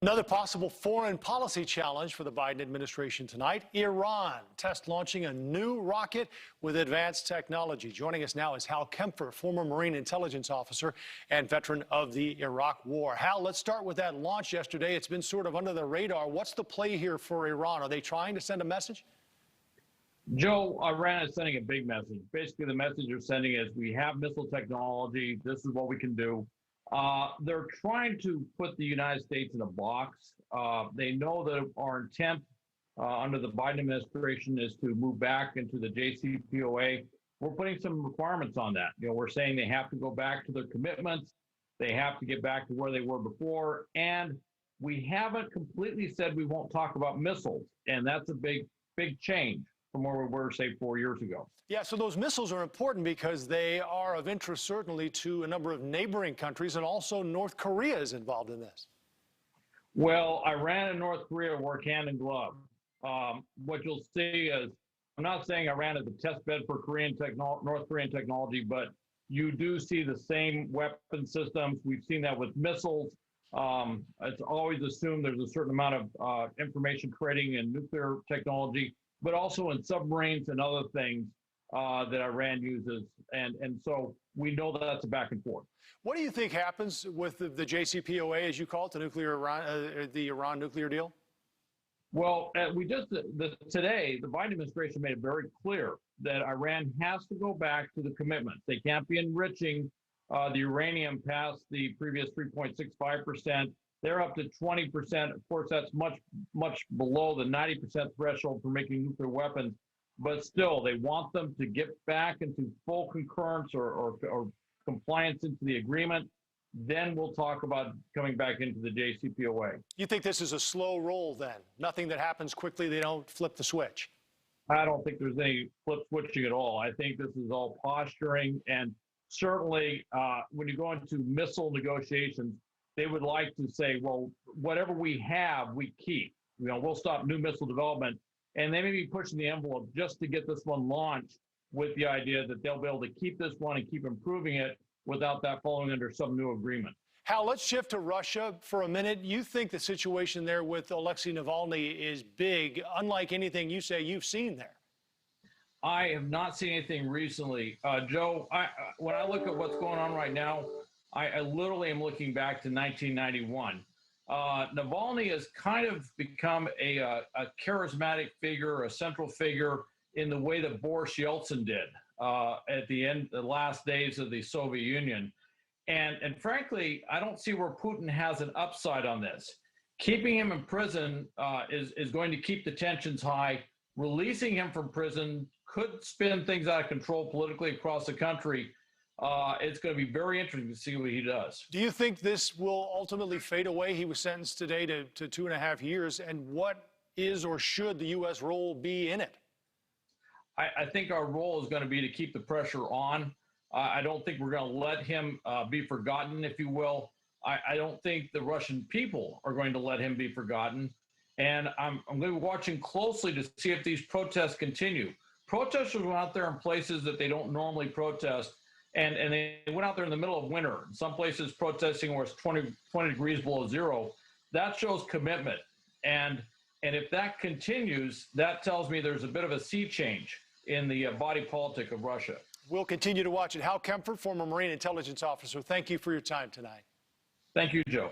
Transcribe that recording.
Another possible foreign policy challenge for the Biden administration tonight, Iran test launching a new rocket with advanced technology. Joining us now is Hal Kempfer, former Marine intelligence officer and veteran of the Iraq War. Hal, let's start with that launch yesterday. It's been sort of under the radar. What's the play here for Iran? Are they trying to send a message? Joe, Iran is sending a big message. Basically, the message they're sending is we have missile technology. This is what we can do. They're trying to put the United States in a box. They know that our intent under the Biden administration is to move back into the JCPOA. We're putting some requirements on that. We're saying they have to go back to their commitments. They have to get back to where they were before. And we haven't completely said we won't talk about missiles. And that's a big change from where we were, say, 4 years ago. Yeah, so those missiles are important because they are of interest certainly to a number of neighboring countries, and also North Korea is involved in this. Well, Iran and North Korea work hand in glove. What you'll see is, I'm not saying Iran is a test bed for North Korean technology, but you do see the same weapon systems. We've seen that with missiles. It's always assumed there's a certain amount of information creating in nuclear technology, but also in submarines and other things that Iran uses. And so we know that that's a back and forth. What do you think happens with the JCPOA, as you call it, the Iran nuclear deal? Well, today, the Biden administration made it very clear that Iran has to go back to the commitments. They can't be enriching the uranium past the previous 3.65%. They're up to 20%. Of course, that's much below the 90% threshold for making nuclear weapons. But still, they want them to get back into full concurrence or compliance into the agreement. Then we'll talk about coming back into the JCPOA. You think this is a slow roll then? Nothing that happens quickly, they don't flip the switch? I don't think there's any flip switching at all. I think this is all posturing. And certainly, when you go into missile negotiations, they would like to say, well, whatever we have, we keep. We'll stop new missile development. And they may be pushing the envelope just to get this one launched with the idea that they'll be able to keep this one and keep improving it without that falling under some new agreement. Hal, let's shift to Russia for a minute. You think the situation there with Alexei Navalny is big, unlike anything you say you've seen there? I have not seen anything recently. Joe, when I look at what's going on right now, I literally am looking back to 1991. Navalny has kind of become a charismatic figure, a central figure in the way that Boris Yeltsin did at the last days of the Soviet Union. And frankly, I don't see where Putin has an upside on this. Keeping him in prison is going to keep the tensions high. Releasing him from prison could spin things out of control politically across the country. It's going to be very interesting to see what he does. Do you think this will ultimately fade away? He was sentenced today to 2.5 years. And what is or should the U.S. role be in it? I think our role is going to be to keep the pressure on. I don't think we're going to let him be forgotten, if you will. I don't think the Russian people are going to let him be forgotten. And I'm going to be watching closely to see if these protests continue. Protesters went out there in places that they don't normally protest. And they went out there in the middle of winter. In some places protesting where it's 20 degrees below zero. That shows commitment. And if that continues, that tells me there's a bit of a sea change in the body politic of Russia. We'll continue to watch it. Hal Kempfer, former Marine intelligence officer, thank you for your time tonight. Thank you, Joe.